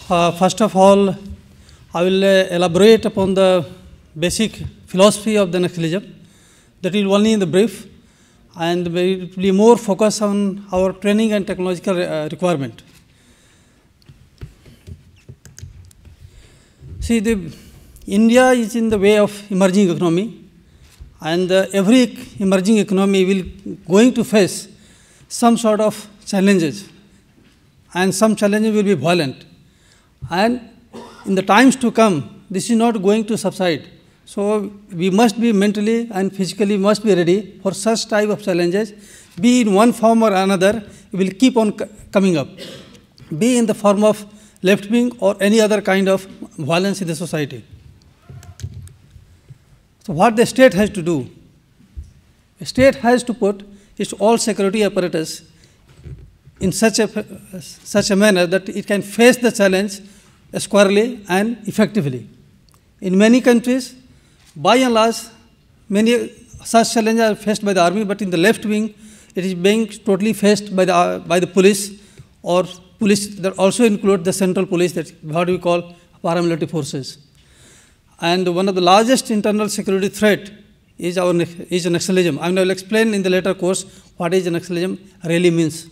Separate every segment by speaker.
Speaker 1: First of all, I will elaborate upon the basic philosophy of the Naxalism. That will only in the brief, and it will be more focus on our training and technological requirement. See, India is in the way of emerging economy, and every emerging economy will going to face some sort of challenges, and some challenges will be violent. And in the times to come, this is not going to subside. So we must be mentally and physically must be ready for such type of challenges, be in one form or another, it will keep on coming up, be in the form of left wing or any other kind of violence in the society. So what the state has to do? The state has to put its all security apparatus in such a manner that it can face the challenge squarely and effectively. In many countries, by and large, many such challenges are faced by the army, but in the left wing, it is being totally faced by the police, or police that also include the central police, that what we call paramilitary forces. And one of the largest internal security threat is Naxalism. I will explain in the later course what is Naxalism really means.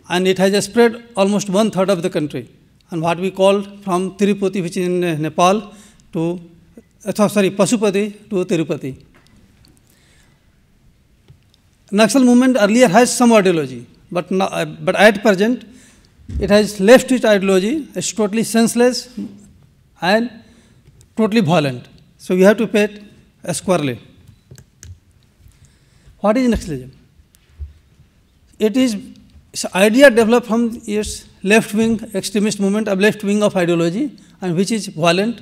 Speaker 1: And it has spread almost 1/3 of the country. And what we call from Tirupati, which is in Nepal, to Pasupati to Tirupati. Naxal movement earlier has some ideology, but at present it has left its ideology. It's totally senseless and totally violent. So we have to pay it squarely. What is Naxalism? It is an idea developed from its left-wing extremist movement, a left wing of ideology, and which is violent.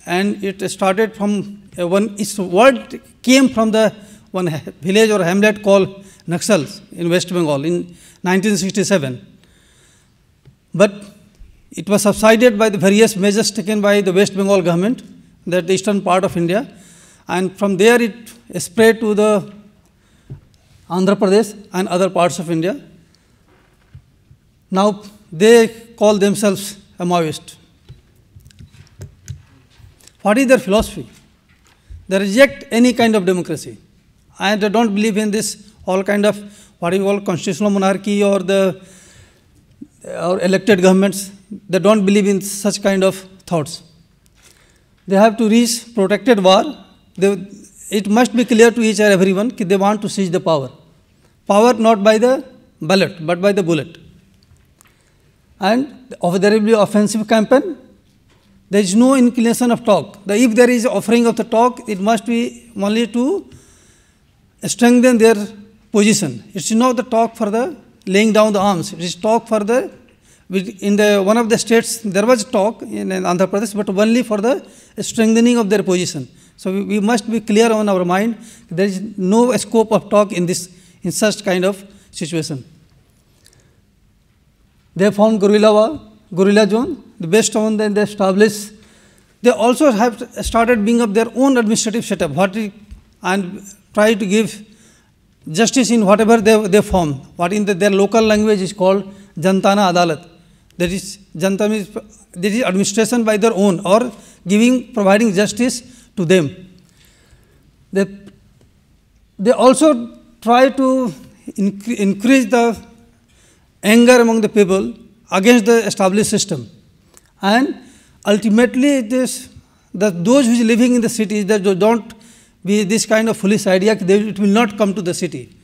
Speaker 1: And it started from its word came from the one village or hamlet called Naxal in West Bengal in 1967. But it was subsided by the various measures taken by the West Bengal government, that the eastern part of India, and from there it spread to the Andhra Pradesh and other parts of India. Now they call themselves a Maoist. What is their philosophy? They reject any kind of democracy, and they don't believe in this all kind of what you call constitutional monarchy or elected governments. They don't believe in such kind of thoughts. They have to reach protected war. It must be clear to each and everyone that they want to seize the power. Power not by the ballot, but by the bullet. And there will be offensive campaign. There is no inclination of talk. If there is offering of the talk, it must be only to strengthen their position. It is not the talk for the laying down the arms. It is talk for the, in the one of the states, there was talk in Andhra Pradesh, but only for the strengthening of their position. So we must be clear on our mind, there is no scope of talk in such kind of situation. They formed guerrilla zone, the best one, then they established. They also have started being up their own administrative setup, and try to give justice in whatever they form. What in their local language is called Jantana Adalat. That is, this is administration by their own, or providing justice to them. They also try to increase the anger among the people against the established system. And ultimately, those who are living in the cities, that don't be this kind of foolish idea, it will not come to the city.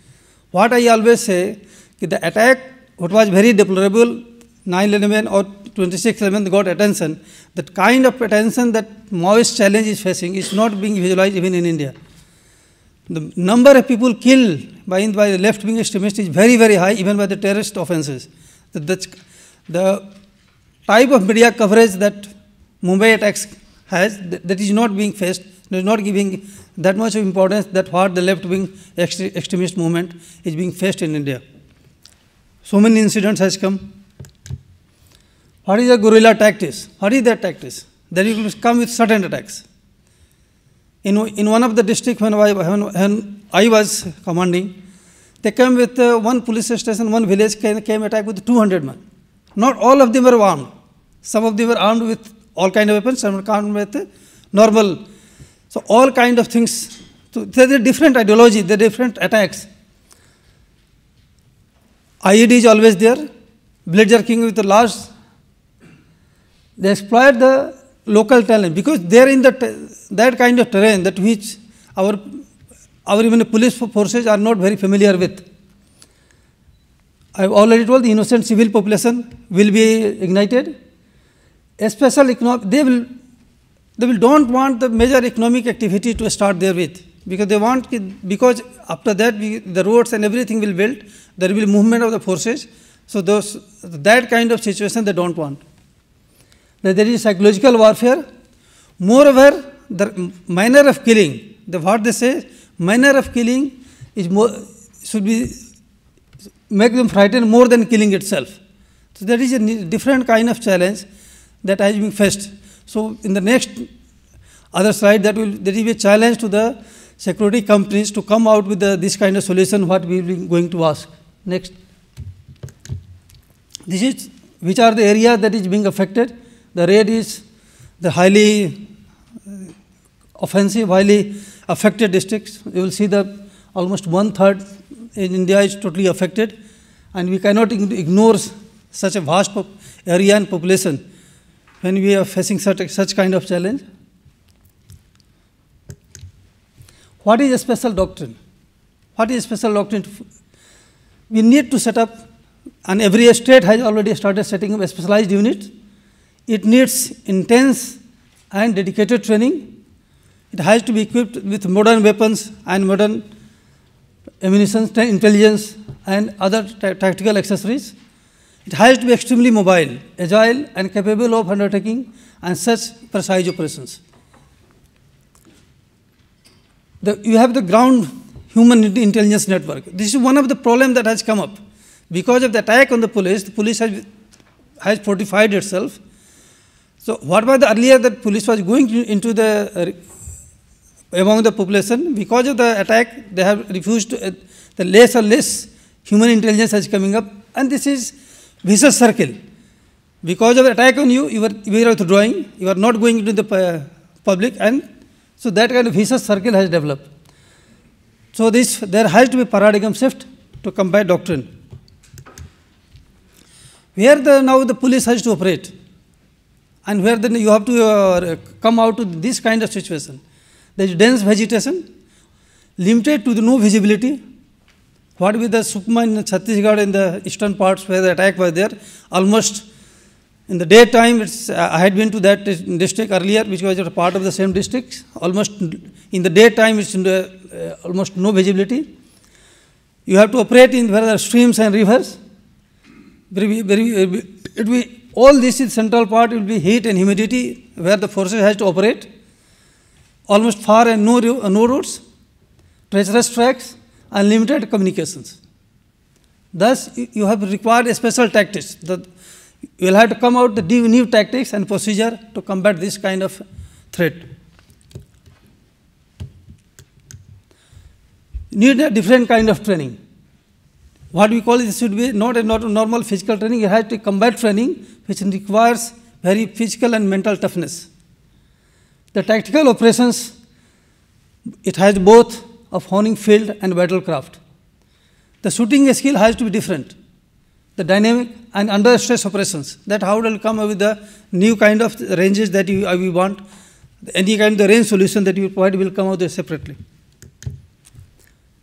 Speaker 1: What I always say, the attack, what was very deplorable, 9/11 or 26/11 got attention. That kind of attention that Maoist challenge is facing is not being visualized even in India. The number of people killed by the left-wing extremists is very, very high, even by the terrorist offenses. The type of media coverage that Mumbai attacks has, that is not being faced, is not giving that much of importance that what the left-wing extremist movement is being faced in India. So many incidents has come. What is a guerrilla tactics? What is that tactics? That you will come with certain attacks. In one of the districts when I was commanding, they came with one police station, one village came attack with 200 men. Not all of them were armed. Some of them were armed with all kind of weapons, some were armed with normal. So all kind of things. So there is a different ideology, there are different attacks. IED is always there, blade jerking with the large. They exploit the local talent because they are in that kind of terrain that which our even police forces are not very familiar with. I have already told the innocent civil population will be ignited. A special they don't want the major economic activity to start there with, because after that the roads and everything will build, there will be movement of the forces. So that kind of situation they don't want. There is psychological warfare. Moreover, the manner of killing, what they say, manner of killing should be make them frightened more than killing itself. So there is a different kind of challenge that has been faced. So in the next other slide, there will be a challenge to the security companies to come out with this kind of solution. What we will be going to ask next. This is which are the areas that is being affected. The red is the highly offensive, highly affected districts. You will see that almost 1/3 in India is totally affected, and we cannot ignore such a vast area and population when we are facing such kind of challenge. What is a special doctrine? What is a special doctrine? We need to set up, and every state has already started setting up a specialized unit. It needs intense and dedicated training. It has to be equipped with modern weapons and modern ammunition, intelligence, and other tactical accessories. It has to be extremely mobile, agile, and capable of undertaking and such precise operations. You have the ground human intelligence network. This is one of the problems that has come up. Because of the attack on the police has fortified itself. So what was the earlier that police was going into among the population? Because of the attack, they have refused to, the less and less human intelligence is coming up, and this is vicious circle. Because of the attack on you, you are withdrawing, you are not going into the public, and so that kind of vicious circle has developed. So there has to be paradigm shift to combat doctrine. Where now the police has to operate, and where then you have to come out to this kind of situation. There is dense vegetation, limited to the no visibility. What with the Sukma in Chhattisgarh in the eastern parts where the attack was there, almost in the daytime, I had been to that district earlier, which was a part of the same district. Almost in the daytime, it's almost no visibility. You have to operate in where there are streams and rivers. All this in central part will be heat and humidity where the forces has to operate. Almost far and no roads, treacherous tracks, and limited communications. Thus, you have required a special tactics. You will have to come out with new tactics and procedure to combat this kind of threat. You need a different kind of training. What we call it should be not a normal physical training. It has to be combat training, which requires very physical and mental toughness. The tactical operations, it has both of honing field and battlecraft. The shooting skill has to be different. The dynamic and under stress operations, that how it will come with the new kind of ranges that we want. Any kind of the range solution that you provide will come out there separately.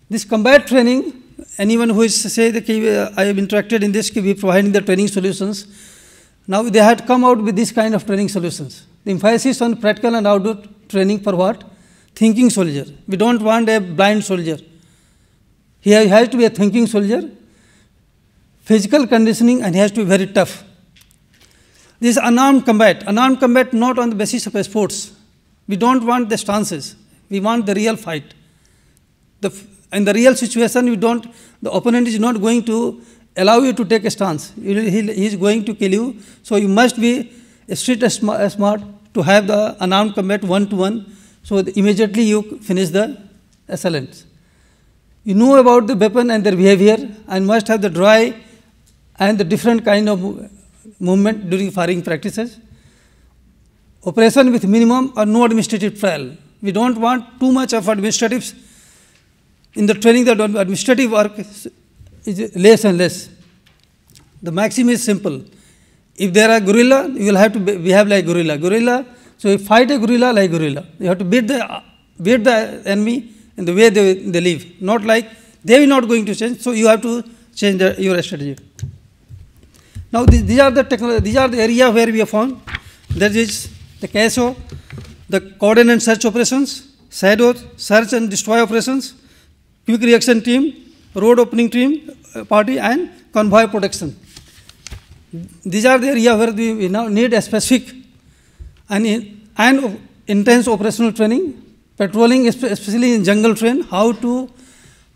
Speaker 1: This combat training, anyone who is say that I am interested in this, we providing the training solutions. Now they had come out with this kind of training solutions. The emphasis on practical and outdoor training for what? Thinking soldier. We don't want a blind soldier. He has to be a thinking soldier, physical conditioning, and he has to be very tough. This is unarmed combat. Unarmed combat not on the basis of sports. We don't want the stances. We want the real fight. In the real situation, the opponent is not going to allow you to take a stance. He is going to kill you. So you must be street smart to have the unarmed combat one-to-one. So immediately you finish the assailants. You know about the weapon and their behavior, and must have the dry and the different kind of movement during firing practices. Operation with minimum or no administrative trial. We don't want too much of administrative in the training. That administrative work is less and less. The maxim is simple. If there are gorilla, you will have to behave like gorilla. Gorilla, so you fight a gorilla like gorilla. You have to beat the enemy in the way they live. Not like they will not going to change. So you have to change your strategy. Now these are the area where we have found. That is the KSO, the coordinate search operations, shadow search and destroy operations, quick reaction team, road opening team, party, and convoy protection. These are the area where we now need a specific and intense operational training, patrolling, especially in jungle terrain, how to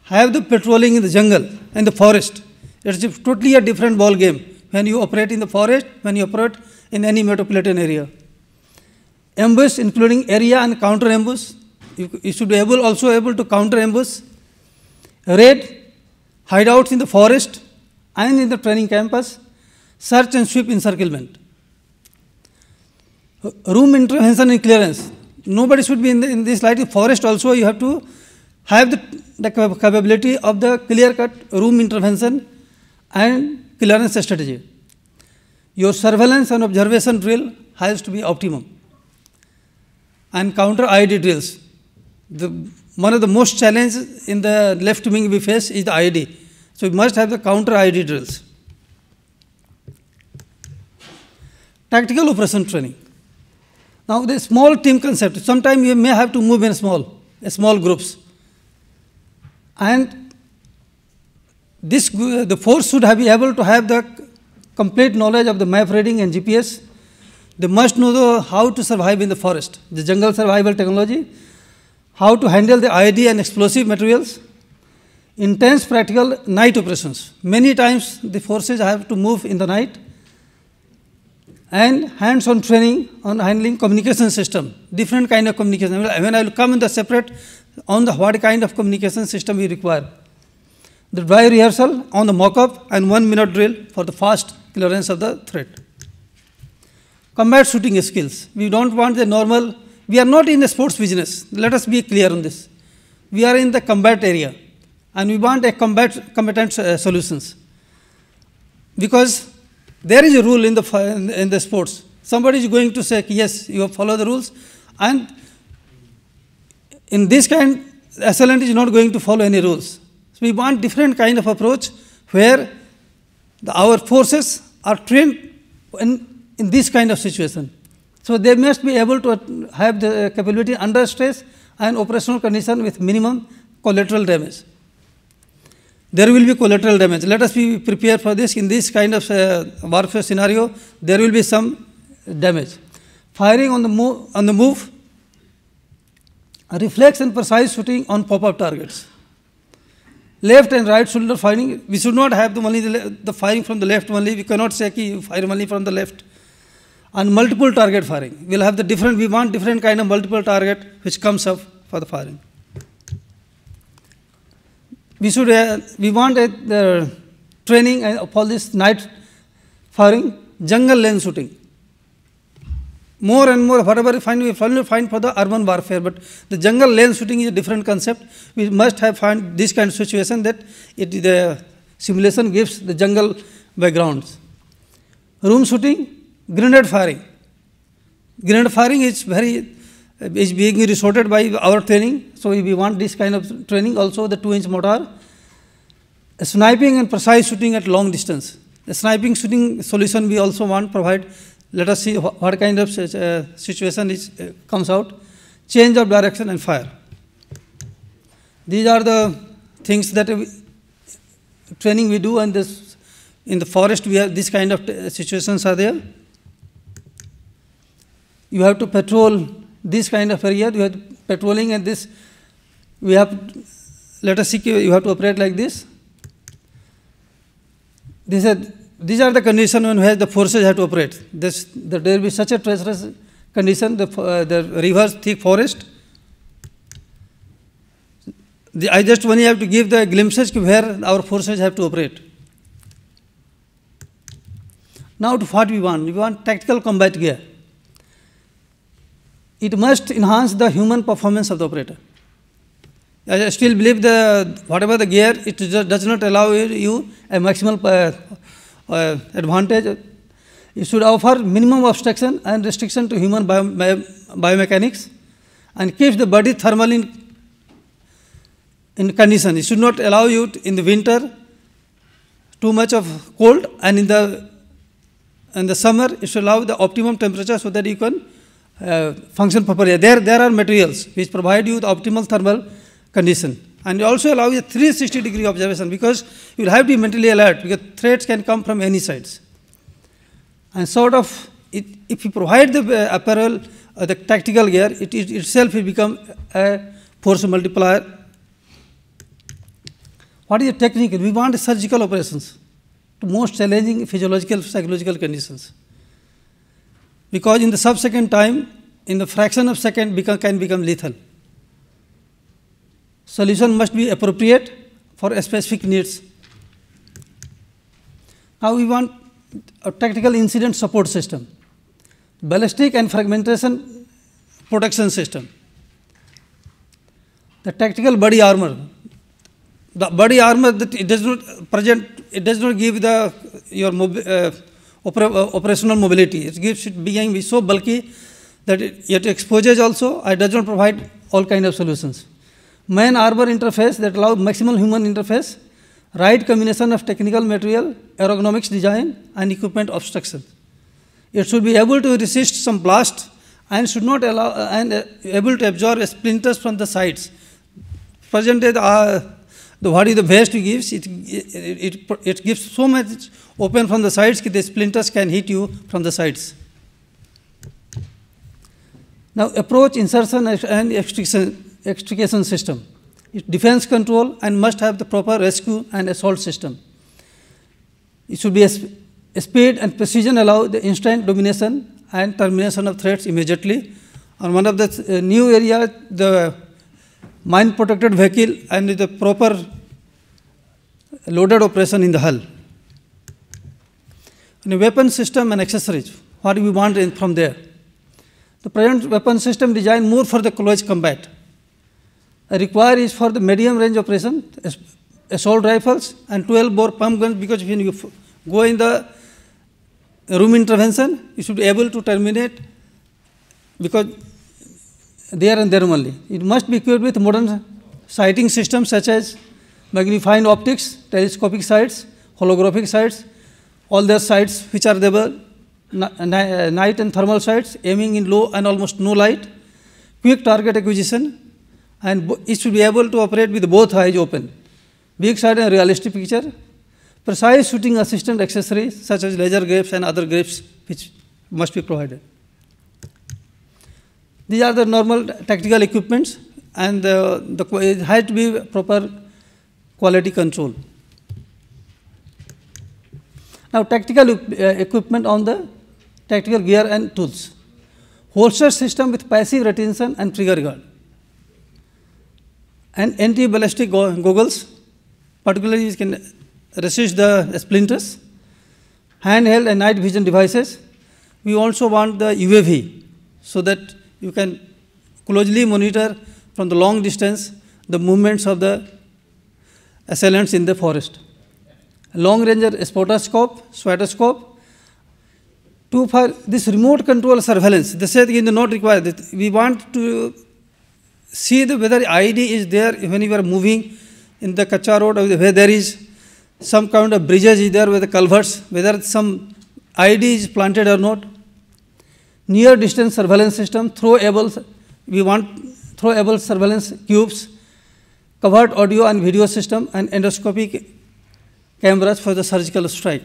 Speaker 1: have the patrolling in the jungle and the forest. It's totally a different ball game when you operate in the forest, when you operate in any metropolitan area. Ambush, including area and counter ambush. You should be also able to counter ambush, raid, hideouts in the forest and in the training campus, search and sweep encirclement. Room intervention and clearance. Nobody should be in this light. Forest also, you have to have the capability of the clear-cut room intervention and clearance strategy. Your surveillance and observation drill has to be optimum. And counter IED drills. One of the most challenges in the left wing we face is the IED. So we must have the counter IED drills. Tactical operation training. Now the small team concept. Sometimes you may have to move in small groups. And the force should be able to have the complete knowledge of the map reading and GPS. They must know how to survive in the forest, the jungle survival technology, how to handle the IED and explosive materials, intense practical night operations. Many times the forces have to move in the night, and hands-on training on handling communication system, different kind of communication. When I will come in the separate on the what kind of communication system we require. The dry rehearsal on the mock-up and 1-minute drill for the fast clearance of the threat. Combat shooting skills. We don't want the normal, we are not in the sports business. Let us be clear on this. We are in the combat area and we want a combatant solutions. Because there is a rule in the sports. Somebody is going to say, yes, you follow the rules, and in this kind, assailant is not going to follow any rules. So we want different kind of approach where our forces are trained in this kind of situation. So they must be able to have the capability under stress and operational condition with minimum collateral damage. There will be collateral damage. Let us be prepared for this. In this kind of warfare scenario, there will be some damage. Firing on the move, reflex and precise shooting on pop-up targets. Left and right shoulder firing. We should not have only the firing from the left only. We cannot say you fire only from the left. And multiple target firing. We'll have we want different kind of multiple target which comes up for the firing. We want the training for this night firing, jungle lane shooting. More and more, whatever we find for the urban warfare, but the jungle lane shooting is a different concept. We must have find this kind of situation that the simulation gives the jungle backgrounds. Room shooting, grenade firing. Grenade firing is being resorted by our training, so we want this kind of training. Also the 2-inch mortar. Sniping and precise shooting at long distance. The sniping shooting solution we also want provide. Let us see what kind of situation comes out. Change of direction and fire. These are the things that training we do, and in the forest we have this kind of situations are there. You have to patrol this kind of area. You have patrolling, and this we have. Let us see. You have to operate like this. These are the conditions on where the forces have to operate. There will be such a treacherous condition, the rivers, thick forest. I just only have to give the glimpses where our forces have to operate. Now to what we want tactical combat gear. It must enhance the human performance of the operator. I still believe whatever the gear, it does not allow you a maximal advantage. It should offer minimum obstruction and restriction to human biomechanics and keeps the body thermal in condition. It should not allow you in the winter too much of cold, and in the summer it should allow the optimum temperature so that you can function properly. There are materials which provide you the optimal thermal condition, and also allow you a 360-degree observation, because you will have to be mentally alert, because threats can come from any sides. And sort of, if you provide the apparel, the tactical gear, it itself will become a force multiplier. What is the technical? We want surgical operations to most challenging physiological, psychological conditions, because in the sub-second time, in the fraction of second, can become lethal. Solution must be appropriate for specific needs. Now we want a tactical incident support system, ballistic and fragmentation protection system, the tactical body armor. The body armor, that it does not give your operational mobility. It gives it being so bulky that it exposes also. It does not provide all kind of solutions. Man armor interface that allows maximal human interface, right combination of technical material, ergonomics design, and equipment obstruction. It should be able to resist some blast and should not allow able to absorb splinters from the sides. Present day, what is the vest it gives? It gives so much open from the sides that the splinters can hit you from the sides. Now approach, insertion, and extrication system. It defense control and must have the proper rescue and assault system. It should be a speed and precision allow the instant domination and termination of threats immediately. And one of the new area, the mine protected vehicle and the proper loaded operation in the hull. And a weapon system and accessories, what do we want from there? The present weapon system designed more for the close combat. Require is for the medium range operation, assault rifles and 12-bore pump guns, because when you go in the room intervention, you should be able to terminate, because there and there only. It must be equipped with modern sighting systems such as magnifying optics, telescopic sights, holographic sights, all their sights which are there, night and thermal sights, aiming in low and almost no light, quick target acquisition, and it should be able to operate with both eyes open, big sight and realistic picture, precise shooting assistant accessories such as laser grips and other grips which must be provided. These are the normal tactical equipments, and it has to be proper quality control. Now tactical equipment on the tactical gear and tools. Holster system with passive retention and trigger guard. And anti-ballistic goggles, particularly you can resist the splinters. Handheld and night vision devices. We also want the UAV, so that you can closely monitor from the long distance the movements of the assailants in the forest. Long range spotoscope, for this remote control surveillance. They said it is not required. We want to see whether ID is there when you are moving in the Kacha road, where there is some kind of bridges is there with the culverts, whether some ID is planted or not. Near distance surveillance system, we want throwable surveillance cubes, covered audio and video system, and endoscopic cameras for the surgical strike.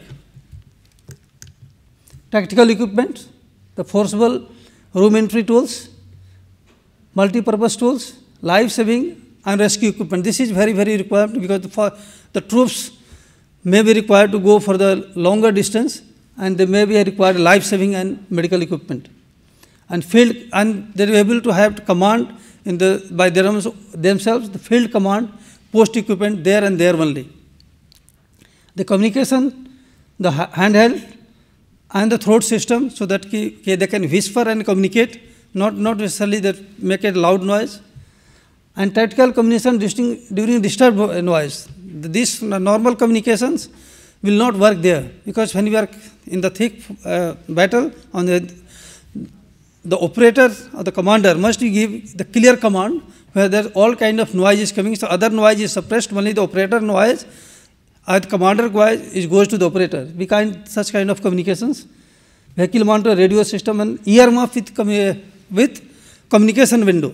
Speaker 1: Tactical equipment, the forcible room entry tools, multi-purpose tools, life-saving and rescue equipment. This is very, very required, because the troops may be required to go for the longer distance, and they may be required life-saving and medical equipment. And they are able to have command by themselves, the field command, post equipment there and there only. The communication, the handheld, and the throat system, so that they can whisper and communicate, not necessarily that make a loud noise. And tactical communication during disturbed noise. These normal communications will not work there, because when we are in the thick battle, on the operator or the commander must give the clear command where there all kind of noise is coming. So other noise is suppressed, only the operator noise or the commander noise goes to the operator. We kind such kind of communications. Vehicle monitor, radio system, and earmuff with communication window.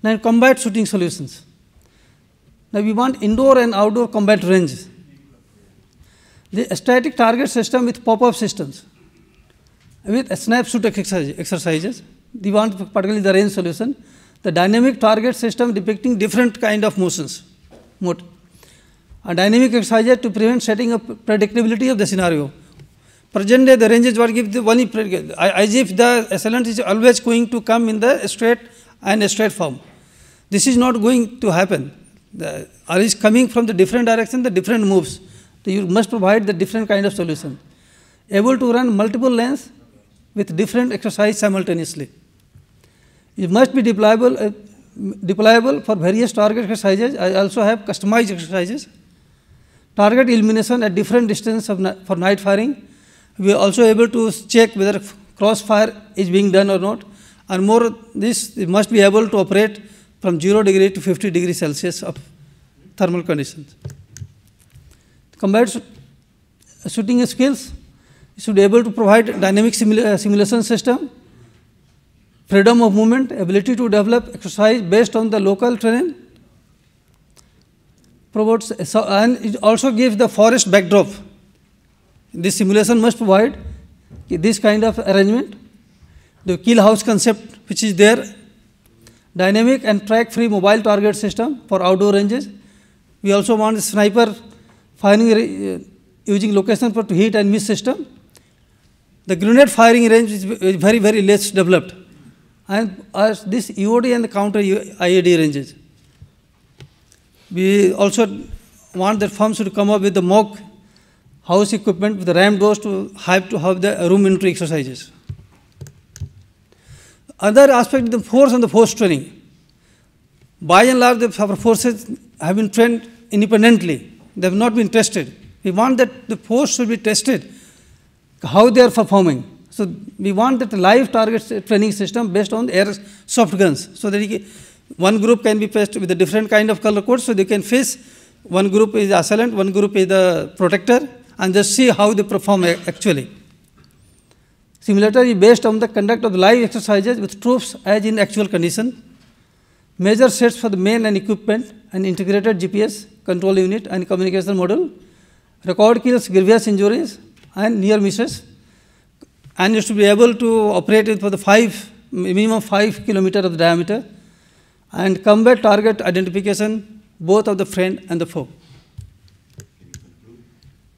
Speaker 1: Now, combat shooting solutions. Now, we want indoor and outdoor combat range. The static target system with pop-up systems, with snapshot exercises. We want particularly the range solution. The dynamic target system depicting different kind of motions. A dynamic exercise to prevent setting up predictability of the scenario. Present day, the ranges were given as if the assailant is always going to come in the straight form. This is not going to happen. Or is coming from the different direction, the different moves. So you must provide the different kind of solution. Able to run multiple lanes with different exercise simultaneously. It must be deployable for various target exercises. I also have customized exercises. Target illumination at different distance for night firing. We are also able to check whether crossfire is being done or not. And more, this must be able to operate from 0 degree to 50 degrees Celsius of thermal conditions. Combat shooting skills should be able to provide dynamic simulation system, freedom of movement, ability to develop exercise based on the local terrain, and it also gives the forest backdrop. This simulation must provide this kind of arrangement. The kill house concept which is there, dynamic and track-free mobile target system for outdoor ranges. We also want sniper firing using location to hit and miss system. The grenade firing range is very, very less developed. And as this EOD and the counter IED ranges. We also want that firms should come up with the mock house equipment with the ramp doors to have the room entry exercises. Other aspect is the force and the force training. By and large, our forces have been trained independently. They have not been tested. We want that the force should be tested, how they are performing. So we want that live target training system based on airsoft guns, so that one group can be faced with a different kind of color code, so they can face one group is the assailant, one group is the protector, and just see how they perform actually. Simulator is based on the conduct of live exercises with troops as in actual condition. Major sets for the main and equipment and integrated GPS control unit and communication module. Record kills, grievous injuries and near misses. And you should be able to operate it for the minimum 5 kilometers of the diameter. And combat target identification both of the friend and the foe.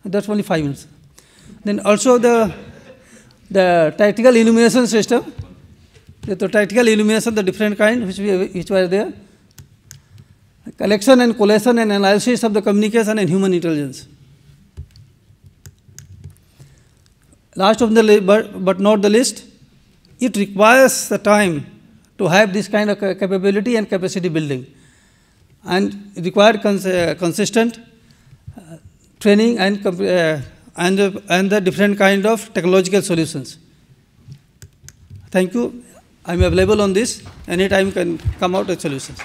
Speaker 1: That's only 5 minutes. Then also the tactical illumination system. The tactical illumination, the different kind which were there. Collection and collation and analysis of the communication and human intelligence. Last of the but not the least, it requires the time to have this kind of capability and capacity building, and it required consistent training and the different kind of technological solutions. Thank you. I am available on this. Anytime you can come out with solutions.